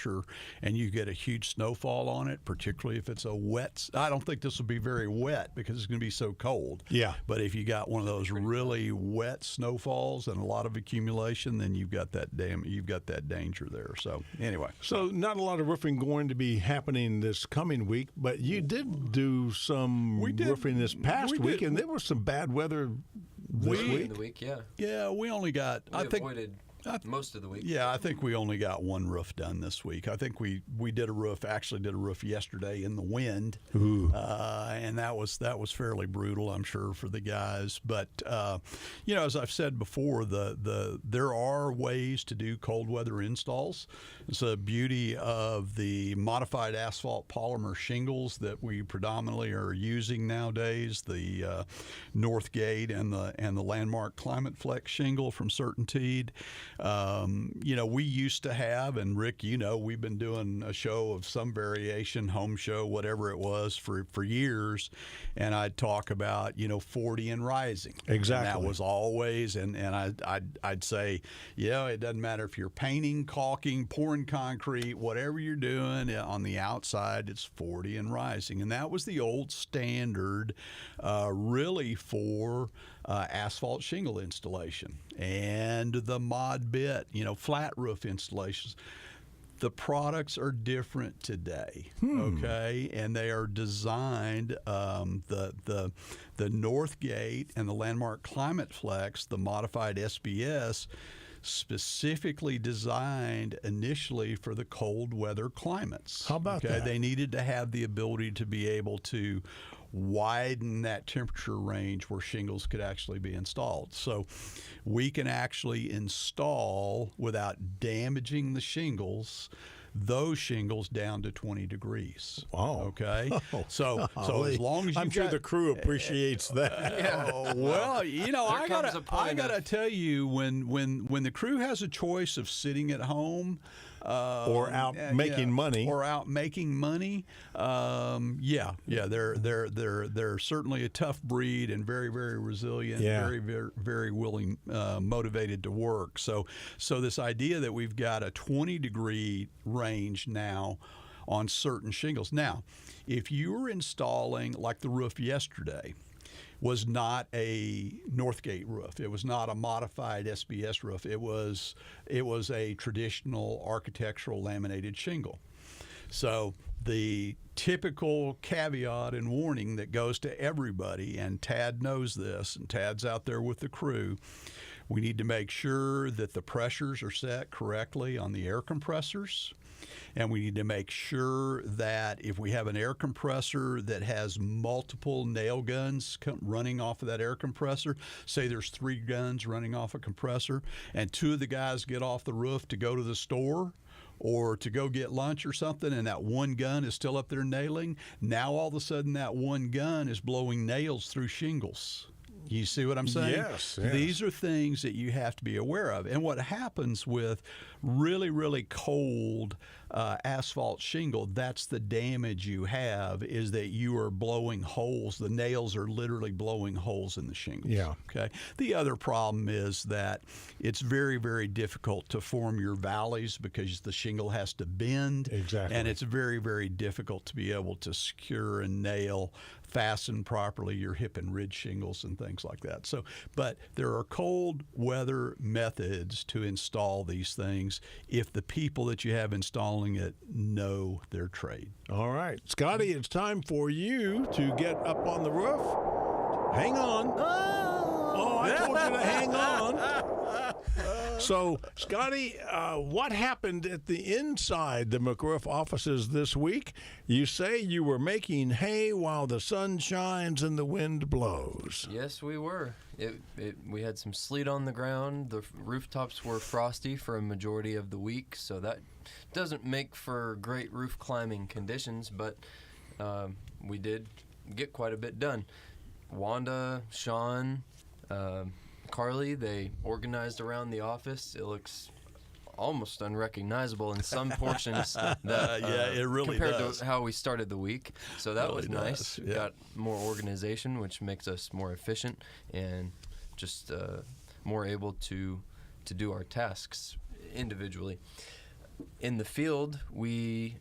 temperature and you get a huge snowfall on it, particularly if it's a wet. I don't think this will be very wet because it's going to be so cold. Yeah. But if you got one of those really wet snowfalls and a lot of accumulation, then you've got that danger there. So anyway. So not a lot of roofing going to be happening this coming week, but you did do some roofing this past week, and there was some bad weather this week. Yeah, we only got, avoided most of the week. Yeah, I think we only got one roof done this week. I think we did a roof yesterday in the wind, and that was fairly brutal, I'm sure, for the guys. But as I've said before, there are ways to do cold weather installs. It's the beauty of the modified asphalt polymer shingles that we predominantly are using nowadays. The Northgate and the Landmark Climate Flex shingle from Certainteed. We used to have, and Rick, we've been doing a show of some variation, home show, whatever it was, for years, and I'd talk about 40 and rising. Exactly. And that was always, and I'd say, it doesn't matter if you're painting, caulking, pouring concrete, whatever you're doing on the outside, it's 40 and rising, and that was the old standard, really for asphalt shingle installation and the mod bit, flat roof installations. The products are different today, okay, and they are designed. The Northgate and the Landmark Climate Flex, the modified SBS, specifically designed initially for the cold weather climates. How about that? They needed to have the ability to be able to widen that temperature range where shingles could actually be installed. So we can actually install, without damaging the shingles, those shingles down to 20 degrees. Wow. Okay. So as long as I'm sure the crew appreciates that. Well, I gotta tell you, when the crew has a choice of sitting at home or out making money, they're certainly a tough breed and very, very resilient, very, very, very willing, motivated to work. So this idea that we've got a 20-degree range now on certain shingles. Now, if you were installing, like the roof yesterday, was not a Northgate roof. It was not a modified SBS roof. It was a traditional architectural laminated shingle. So the typical caveat and warning that goes to everybody, and Tad knows this, and Tad's out there with the crew, we need to make sure that the pressures are set correctly on the air compressors, and we need to make sure that if we have an air compressor that has multiple nail guns running off of that air compressor, say there's 3 guns running off a compressor, and 2 of the guys get off the roof to go to the store or to go get lunch or something, and that one gun is still up there nailing, now all of a sudden that one gun is blowing nails through shingles. You see what I'm saying? Yes. These are things that you have to be aware of. And what happens with really, really cold asphalt shingle, that's the damage you have, is that you are blowing holes. The nails are literally blowing holes in the shingles. Yeah. Okay. The other problem is that it's very, very difficult to form your valleys because the shingle has to bend. Exactly. And it's very, very difficult to be able to secure and nail, fasten properly your hip and ridge shingles and things like that. So, but there are cold weather methods to install these things if the people that you have installing it know their trade. All right. Scotty, it's time for you to get up on the roof. Hang on. Oh, I told you to hang on. So, Scotty, what happened at the inside the McRoof offices this week? You say you were making hay while the sun shines and the wind blows. Yes, we were. We had some sleet on the ground. The rooftops were frosty for a majority of the week, so that doesn't make for great roof climbing conditions, but we did get quite a bit done. Wanda, Sean, Carly, they organized around the office. It looks almost unrecognizable in some portions that, it really compared does. to how we started the week. So that Really was nice. does, yeah. Got more organization, which makes us more efficient and just more able to do our tasks individually. in the field, we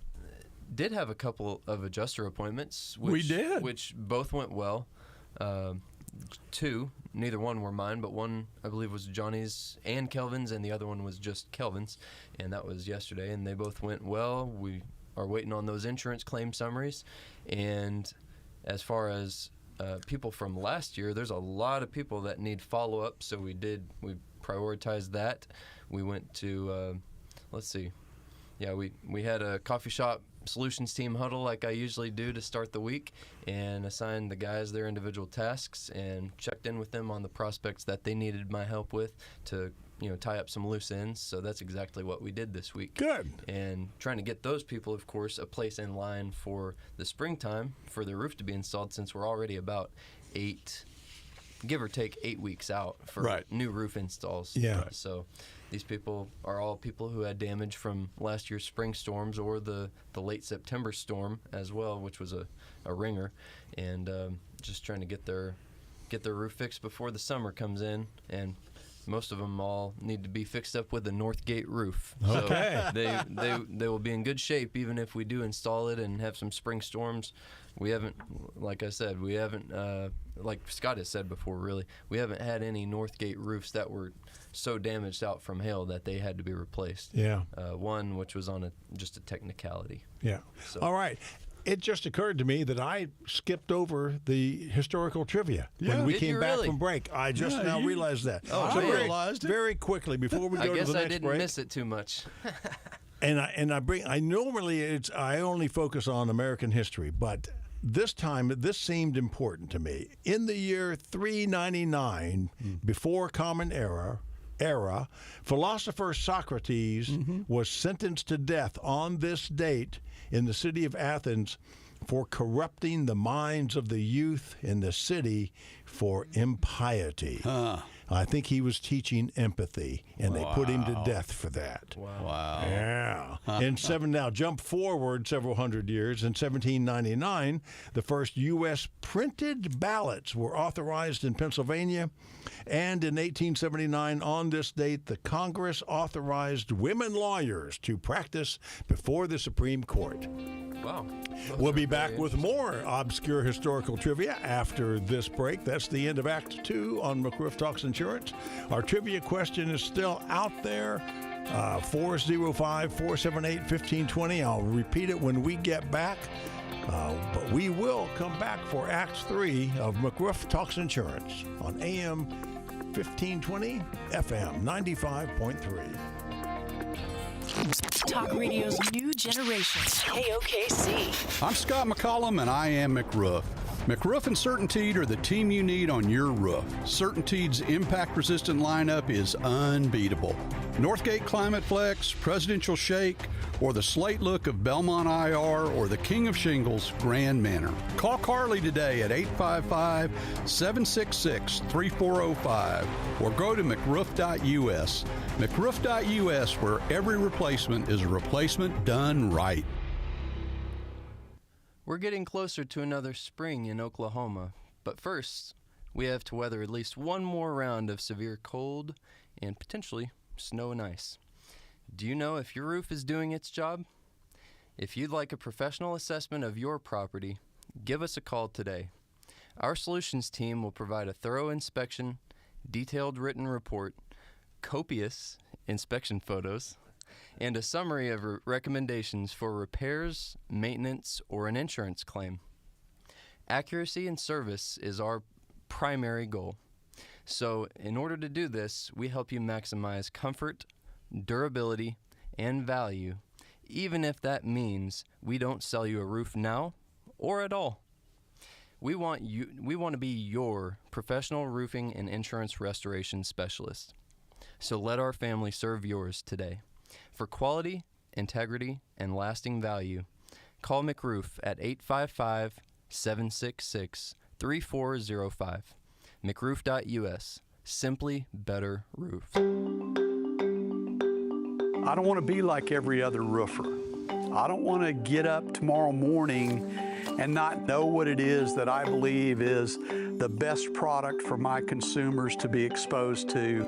did have a couple of adjuster appointments. We did. Which both went well. 2, neither one were mine, but one I believe was Johnny's and Kelvin's, and the other one was just Kelvin's, and that was yesterday, and they both went well. We are waiting on those insurance claim summaries, and as far as people from last year, there's a lot of people that need follow-up, so we prioritized that. We went to, we had a coffee shop solutions team huddle like I usually do to start the week, and assigned the guys their individual tasks and checked in with them on the prospects that they needed my help with to tie up some loose ends. So that's exactly what we did this week. Good. And trying to get those people, of course, a place in line for the springtime for the roof to be installed, since we're already about 8, give or take 8 weeks out for new roof installs. Yeah. Right. So these people are all people who had damage from last year's spring storms or the late September storm as well, which was a ringer, and just trying to get their roof fixed before the summer comes in. And most of them all need to be fixed up with a North Gate roof. Okay. So they will be in good shape even if we do install it and have some spring storms. We haven't, like I said, like Scott has said before, really, we haven't had any North Gate roofs that were so damaged out from hail that they had to be replaced. Yeah. One which was on just a technicality. Yeah. So. All right. It just occurred to me that I skipped over the historical trivia when we Did came you really? From break. I just now realized that. Oh, so I realized it. Very quickly before we go to the next break. I guess I didn't miss it too much. I normally I only focus on American history, but this time this seemed important to me. In the year 399 before Common Era, philosopher Socrates was sentenced to death on this date in the city of Athens for corrupting the minds of the youth in the city for impiety. I think he was teaching empathy, and they put him to death for that. Wow. Yeah. Now jump forward several hundred years. In 1799, the first U.S. printed ballots were authorized in Pennsylvania. And in 1879, on this date, the Congress authorized women lawyers to practice before the Supreme Court. Wow. We'll be back with more obscure historical trivia after this break. That's the end of Act 2 on McRoof Talks Insurance. Our trivia question is still out there. 405-478-1520. I'll repeat it when we get back. But we will come back for Act 3 of McRoof Talks Insurance on AM 1520, FM 95.3. Talk radio's new generation. KOKC. I'm Scott McCollum, and I am McRoof. McRoof and CertainTeed are the team you need on your roof. CertainTeed's impact-resistant lineup is unbeatable. Northgate Climate Flex, Presidential Shake, or the slate look of Belmont IR, or the King of Shingles, Grand Manor. Call Carly today at 855-766-3405 or go to McRoof.us. McRoof.us, where every replacement is a replacement done right. We're getting closer to another spring in Oklahoma, but first, we have to weather at least one more round of severe cold and potentially snow and ice. Do you know if your roof is doing its job? If you'd like a professional assessment of your property, give us a call today. Our solutions team will provide a thorough inspection, detailed written report, copious inspection photos, and a summary of recommendations for repairs, maintenance, or an insurance claim. Accuracy and service is our primary goal. So, in order to do this, we help you maximize comfort, durability, and value, even if that means we don't sell you a roof now or at all. We want to be your professional roofing and insurance restoration specialist. So let our family serve yours today. For quality, integrity, and lasting value, call McRoof at 855-766-3405. McRoof.us. Simply better roof. I don't want to be like every other roofer. I don't want to get up tomorrow morning and not know what it is that I believe is the best product for my consumers to be exposed to.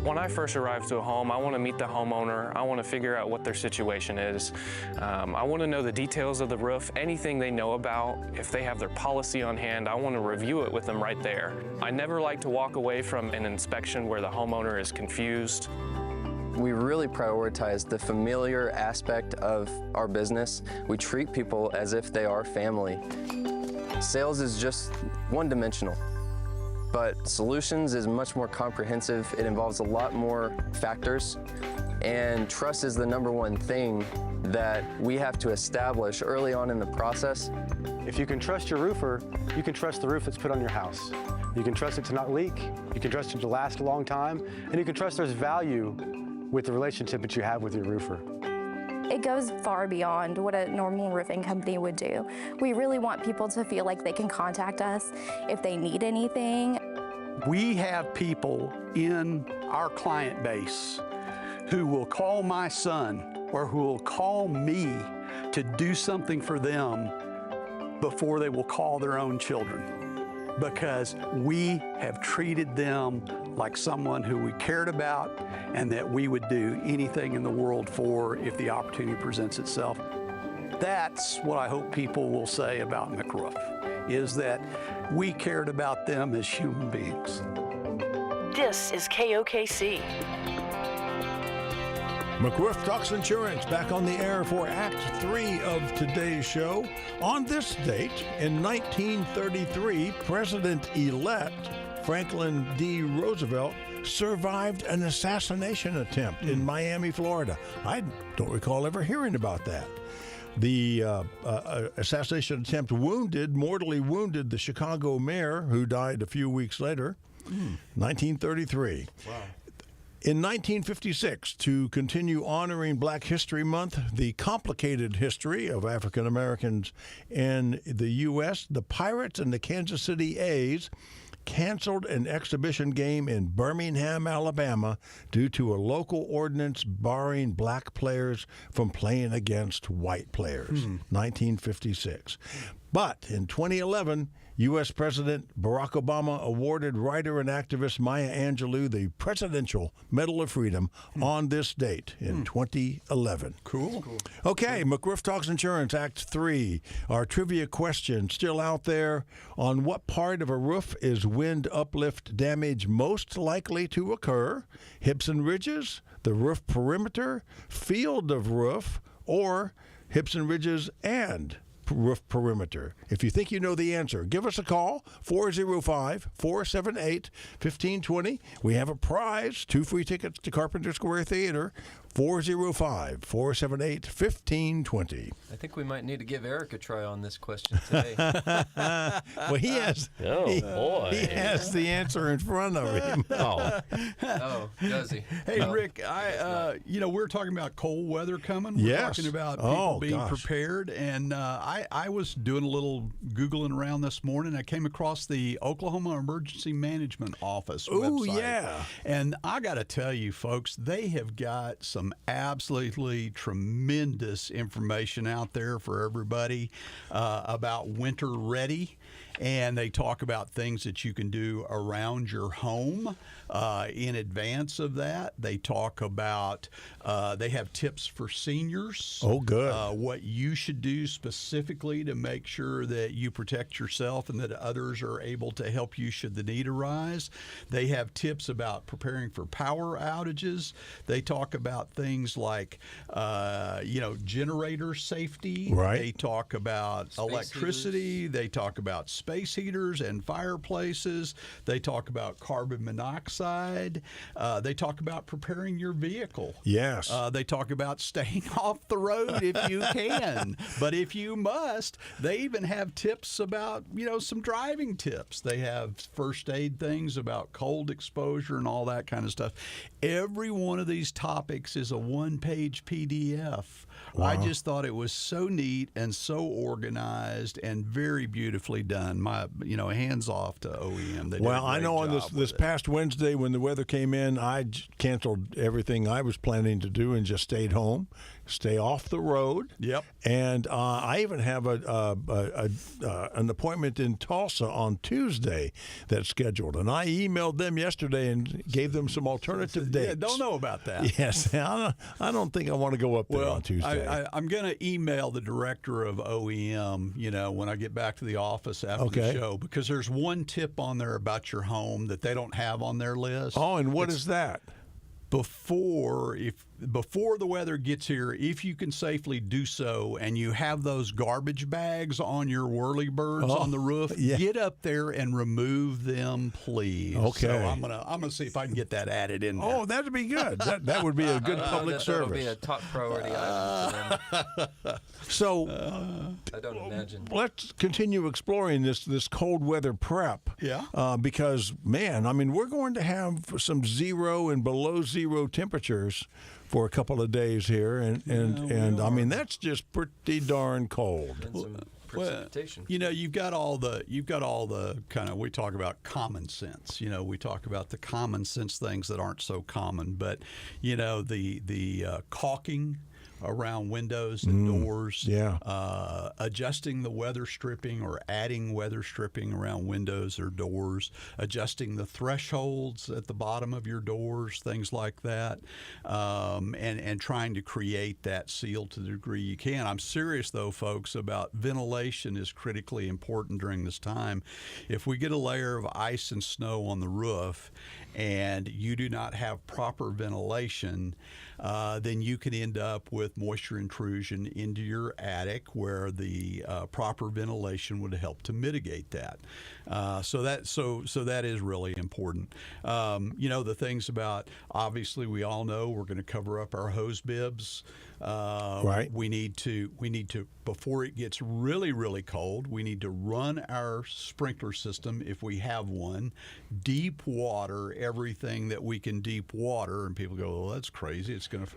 When I first arrive to a home, I want to meet the homeowner. I want to figure out what their situation is. I want to know the details of the roof, anything they know about. If they have their policy on hand, I want to review it with them right there. I never like to walk away from an inspection where the homeowner is confused. We really prioritize the familiar aspect of our business. We treat people as if they are family. Sales is just one-dimensional. But solutions is much more comprehensive. It involves a lot more factors, and trust is the number one thing that we have to establish early on in the process. If you can trust your roofer, you can trust the roof that's put on your house. You can trust it to not leak, you can trust it to last a long time, and you can trust there's value with the relationship that you have with your roofer. It goes far beyond what a normal roofing company would do. We really want people to feel like they can contact us if they need anything. We have people in our client base who will call my son or who will call me to do something for them before they will call their own children, because we have treated them like someone who we cared about and that we would do anything in the world for if the opportunity presents itself. That's what I hope people will say about McRoof, is that we cared about them as human beings. This is KOKC. McRoof Talks Insurance back on the air for Act 3 of today's show. On this date, in 1933, President-elect Franklin D. Roosevelt survived an assassination attempt in Miami, Florida. I don't recall ever hearing about that. The assassination attempt mortally wounded the Chicago mayor, who died a few weeks later, 1933. Wow. In 1956, to continue honoring Black History Month, the complicated history of African Americans in the U.S., the Pirates and the Kansas City A's canceled an exhibition game in Birmingham, Alabama, due to a local ordinance barring black players from playing against white players. 1956. But in 2011, U.S. President Barack Obama awarded writer and activist Maya Angelou the Presidential Medal of Freedom on this date in 2011. Cool. Okay, McRoof Talks Insurance, Act 3. Our trivia question still out there. On what part of a roof is wind uplift damage most likely to occur? Hips and ridges, the roof perimeter, field of roof, or hips and ridges and roof perimeter? If you think you know the answer, give us a call, 405-478-1520. We have a prize, 2 free tickets to Carpenter Square Theater, 405-478-1520. I think we might need to give Eric a try on this question today. Well, he has he has the answer in front of him. Oh, does he? Hey, No. Rick, we're talking about cold weather coming. We're Yes. talking about people being gosh. prepared. And I was doing a little Googling around this morning. I came across the Oklahoma Emergency Management Office website. Yeah. And I got to tell you, folks, they have got some absolutely tremendous information out there for everybody about winter ready. And they talk about things that you can do around your home in advance of that. They talk about, they have tips for seniors. Oh, good. What you should do specifically to make sure that you protect yourself and that others are able to help you should the need arise. They have tips about preparing for power outages. They talk about things like, generator safety. Right. They talk about electricity. They talk about space heaters and fireplaces. They talk about carbon monoxide. They talk about preparing your vehicle. Yes. They talk about staying off the road if you can, but if you must. They even have tips about, some driving tips. They have first aid things about cold exposure and all that kind of stuff. Every one of these topics is a one-page PDF. Wow. I just thought it was so neat and so organized and very beautifully done. My, hands off to OEM. They did a I great know on job this with it. past Wednesday when the weather came in, I canceled everything I was planning to do and just stayed home stay off the road. Yep. And I even have an appointment in Tulsa on Tuesday that's scheduled. And I emailed them yesterday and gave them some alternative dates. Yeah, don't know about that. Yes. I don't think I want to go up there on Tuesday. I'm going to email the director of OEM, when I get back to the office after the show, because there's one tip on there about your home that they don't have on their list. Oh, and what is that? Before the weather gets here, if you can safely do so, and you have those garbage bags on your whirlybirds on the roof, get up there and remove them, please. Okay. So I'm gonna see if I can get that added in there. Oh, that'd be good. That would be a good public service. That'll be a top priority item for them. So I don't imagine. Let's continue exploring this cold weather prep. Yeah. Because, man, I mean, we're going to have some 0 and below 0 temperatures for a couple of days here, and I mean that's just pretty darn cold. And some precipitation. You've got all the kind of, we talk about common sense. We talk about the common sense things that aren't so common, but the caulking around windows and doors, adjusting the weather stripping or adding weather stripping around windows or doors, adjusting the thresholds at the bottom of your doors, things like that, and trying to create that seal to the degree you can. I'm serious, though, folks, about ventilation is critically important during this time. If we get a layer of ice and snow on the roof and you do not have proper ventilation, then you can end up with moisture intrusion into your attic, where the proper ventilation would help to mitigate that. So that is really important. The things about, obviously, we all know we're going to cover up our hose bibs. Right. We need to before it gets really, really cold, we need to run our sprinkler system, if we have one, deep water everything that we can deep water. And people go, well, that's crazy. It's going to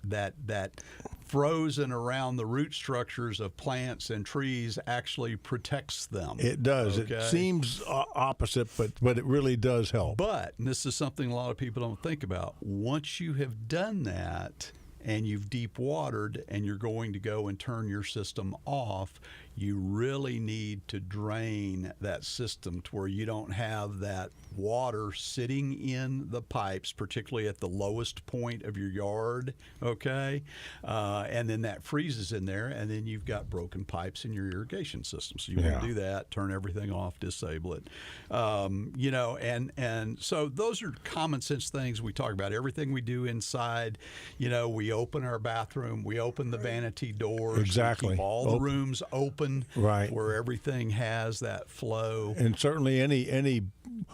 that frozen around the root structures of plants and trees actually protects them. It does. Okay? It seems opposite, but it really does help. But, and this is something a lot of people don't think about, once you have done that and you've deep watered and you're going to go and turn your system off, you really need to drain that system to where you don't have that water sitting in the pipes, particularly at the lowest point of your yard, okay? And then that freezes in there, and then you've got broken pipes in your irrigation system. So you want to do that, turn everything off, disable it. And so those are common sense things we talk about. Everything we do inside, we open our bathroom, we open the vanity doors. Exactly. We keep all the rooms open. Right. Where everything has that flow. And certainly any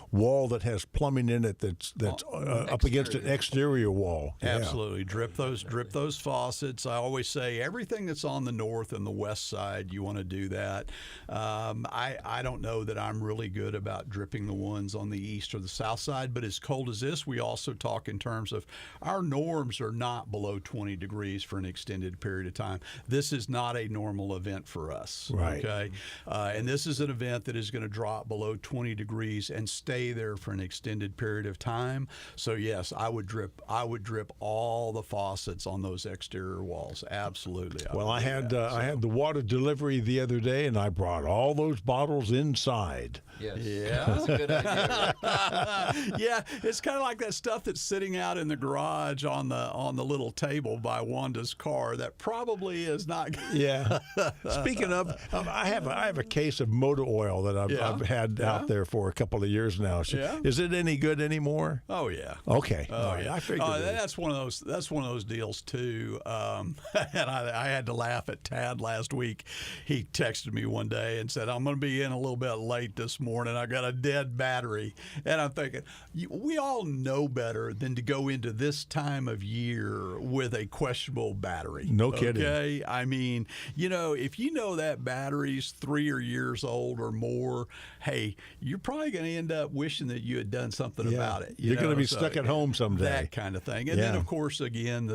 wall that has plumbing in it that's up against an exterior wall. Absolutely. Drip those faucets. I always say everything that's on the north and the west side, you want to do that. I don't know that I'm really good about dripping the ones on the east or the south side, but as cold as this, we also talk in terms of our norms are not below 20 degrees for an extended period of time. This is not a normal event for us. Right. Okay. And this is an event that is going to drop below 20 degrees and stay there for an extended period of time. So yes, I would drip all the faucets on those exterior walls. Absolutely. Well, I had the water delivery the other day, and I brought all those bottles inside. Yes. Yeah. That's a good idea. Yeah, it's kind of like that stuff that's sitting out in the garage on the little table by Wanda's car that probably is not. Yeah. Speaking of, I have a case of motor oil that I've had out there for a couple of years now. Is it any good anymore? Oh yeah. Okay. Oh yeah. I figured that's one of those deals too. And I had to laugh at Tad last week. He texted me one day and said, "I'm going to be in a little bit late this morning. I got a dead battery." And I'm thinking, we all know better than to go into this time of year with a questionable battery. No kidding. Okay. I mean, if you know that battery's 3 years old or more, hey, you're probably going to end up up wishing that you had done something Yeah. about it. You're going to be So stuck at home someday. That kind of thing. And then, Yeah. of course, again,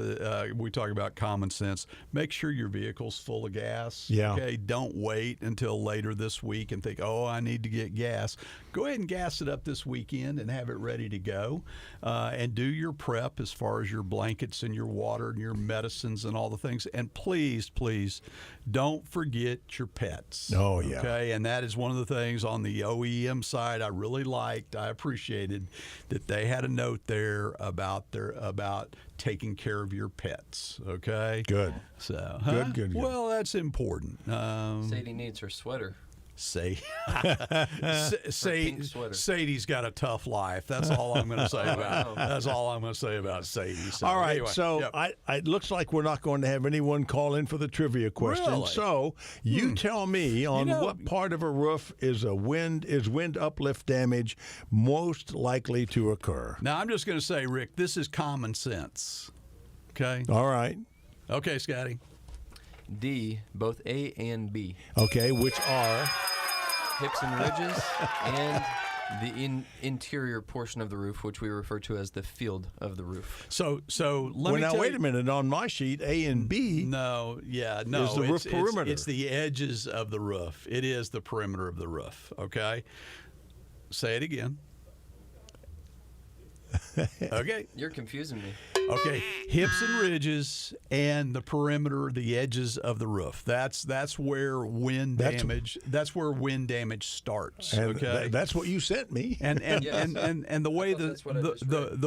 we talk about common sense. Make sure your vehicle's full of gas. Yeah. Okay. Don't wait until later this week and think, oh, I need to get gas. Go ahead and gas it up this weekend and have it ready to go. And do your prep as far as your blankets and your water and your medicines and all the things. And please, please, don't forget your pets. Oh, yeah. Okay. And that is one of the things on the OEM side I really liked. I appreciated that they had a note there about taking care of your pets. Okay. Good. So Good. Well, that's important. Sadie needs her sweater. Pink sweater. Sadie's got a tough life. That's all I'm going to say about. That's all I'm going to say about Sadie. So, All right, anyway, so yep. it looks like we're not going to have anyone call in for the trivia question. Really? So you tell me on what part of a roof is wind uplift damage most likely to occur. Now I'm just going to say, Rick, this is common sense. Okay. All right. Okay, Scotty. D, both A and B. Okay, which are? Hips and ridges and the interior portion of the roof, which we refer to as the field of the roof. So let me now tell wait you, a minute. On my sheet, A and B. is the roof perimeter. It's the edges of the roof. It is the perimeter of the roof. Okay. Say it again. Okay. You're confusing me. Okay, hips and ridges and the perimeter, the edges of the roof. That's where wind damage. That's where wind damage starts. And okay, that's what you sent me. and Yes. and the way that's what I just read.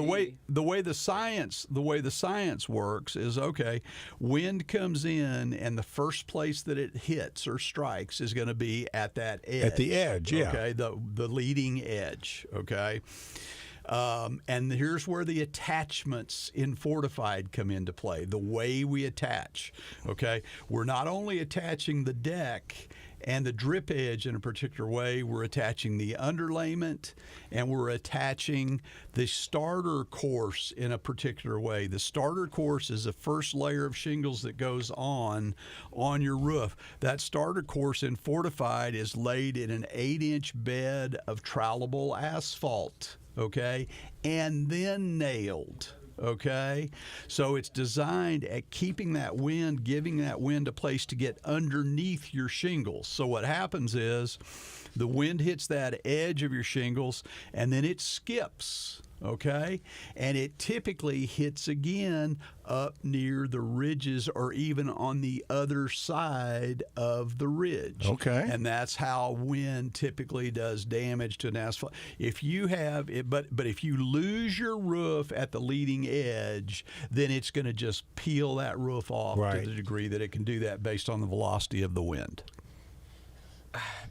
the way the science works is, okay, wind comes in and the first place that it hits or strikes is going to be at that edge. At the edge, yeah. Okay, the leading edge. Okay. And here's where the attachments in fortified come into play, the way we attach. Okay, we're not only attaching the deck and the drip edge in a particular way, we're attaching the underlayment and we're attaching the starter course in a particular way. The starter course is the first layer of shingles that goes on your roof. That starter course in fortified is laid in an 8-inch bed of trowelable asphalt. Okay, and then nailed. Okay, so it's designed at keeping that wind, giving that wind a place to get underneath your shingles. So what happens is the wind hits that edge of your shingles and then it skips. Okay, and it typically hits again up near the ridges or even on the other side of the ridge. Okay, and that's how wind typically does damage to an asphalt. If you have it, but if you lose your roof at the leading edge, then it's going to just peel that roof off to the degree that it can do that based on the velocity of the wind.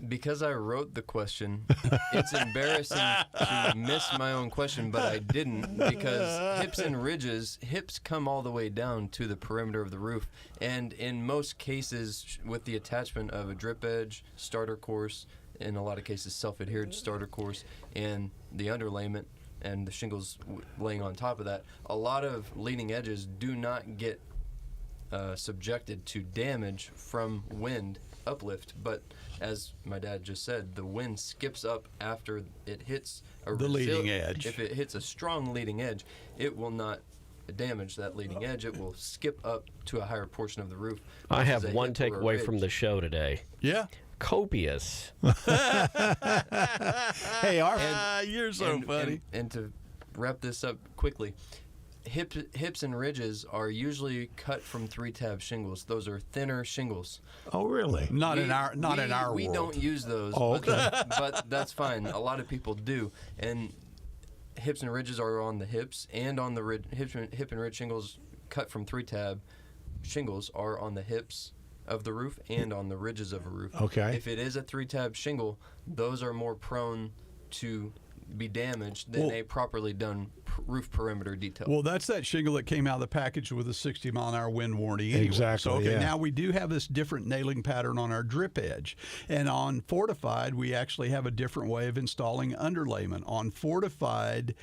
Because I wrote the question, it's embarrassing to miss my own question, but I didn't, because hips and ridges, hips come all the way down to the perimeter of the roof, and in most cases, with the attachment of a drip edge, starter course, in a lot of cases self-adhered starter course, and the underlayment, and the shingles laying on top of that, a lot of leading edges do not get subjected to damage from wind uplift, but as my dad just said, the wind skips up after it hits the leading edge. If it hits a strong leading edge, it will not damage that leading edge. It will skip up to a higher portion of the roof. I have one takeaway from the show today. Yeah. Copious. Hey, you're so funny. And to wrap this up quickly, hips and ridges are usually cut from 3-tab shingles. Those are thinner shingles. Oh, really? Not in our we world. don't use those. Oh, okay. but that's fine. A lot of people do. And hips and ridges are on the hips, and on the hip and ridge shingles cut from 3-tab shingles are on the hips of the roof and on the ridges of a roof. Okay. If it is a 3-tab shingle, those are more prone to be damaged than a properly done roof perimeter detail. Well, that's that shingle that came out of the package with a 60-mile-an-hour wind warranty. Anyway. Exactly. So, okay, yeah. now we do have this different nailing pattern on our drip edge. And on fortified, we actually have a different way of installing underlayment. On fortified,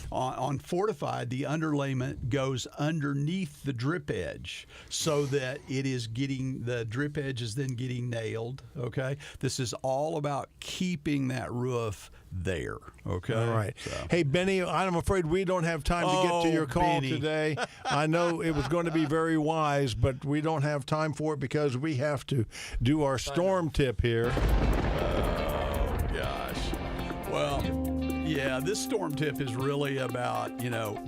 the underlayment goes underneath the drip edge so that the drip edge is then getting nailed. Okay? This is all about keeping that roof there. Okay. All right. So. Hey, Benny, I'm afraid we don't have time to get to your call Benny. today. I know it was going to be very wise, but we don't have time for it because we have to do our storm tip here. Oh, gosh. Well, yeah, this storm tip is really about,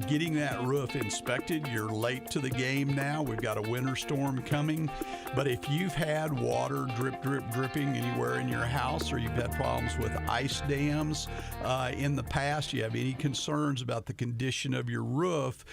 getting that roof inspected. You're late to the game now. We've got a winter storm coming. But if you've had water dripping anywhere in your house, or you've had problems with ice dams in the past, you have any concerns about the condition of your roof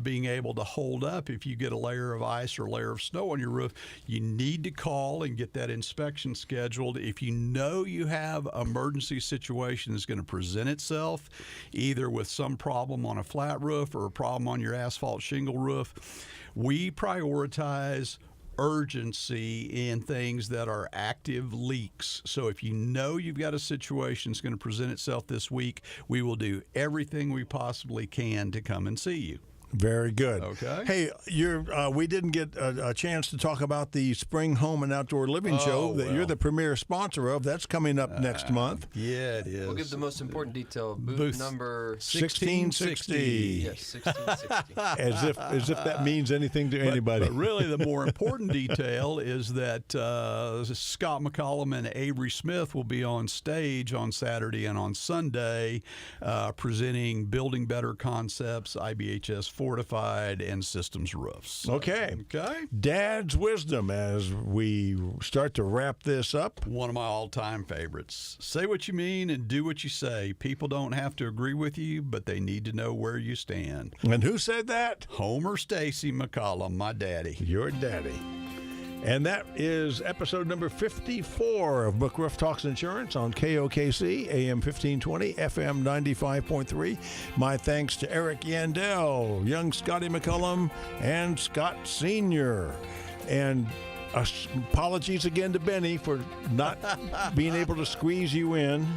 being able to hold up if you get a layer of ice or a layer of snow on your roof, you need to call and get that inspection scheduled. If you know you have an emergency situation that's going to present itself, either with some problem on a flat roof or a problem on your asphalt shingle roof, we prioritize urgency in things that are active leaks. So if you know you've got a situation that's going to present itself this week, we will do everything we possibly can to come and see you. Very good. Okay. Hey, we didn't get a chance to talk about the Spring Home and Outdoor Living Show that you're the premier sponsor of. That's coming up next month. Yeah, it is. We'll give the most important detail. Booth number 1660. Yes, 1660. As if that means anything to anybody. But really, the more important detail is that Scott McCollum and Avery Smith will be on stage on Saturday and on Sunday presenting Building Better Concepts, IBHS Fortified, and Systems Roofs. Okay. Dad's wisdom as we start to wrap this up. One of my all-time favorites. Say what you mean and do what you say. People don't have to agree with you, but they need to know where you stand. And who said that? Homer Stacy McCollum, my daddy. Your daddy. And that is episode number 54 of McRoof Talks Insurance on KOKC, AM 1520, FM 95.3. My thanks to Eric Yandel, young Scotty McCollum, and Scott Sr. And apologies again to Benny for not being able to squeeze you in.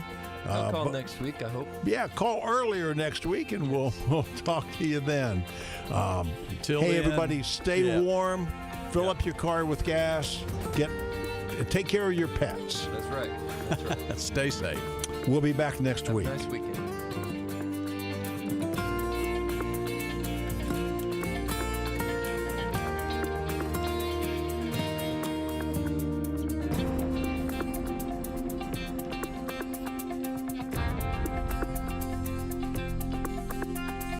I'll call next week, I hope. Yeah, call earlier next week, and we'll talk to you then. Until hey, then, everybody, stay warm. Fill up your car with gas. Take care of your pets. That's right. Stay safe. We'll be back next week. Nice weekend.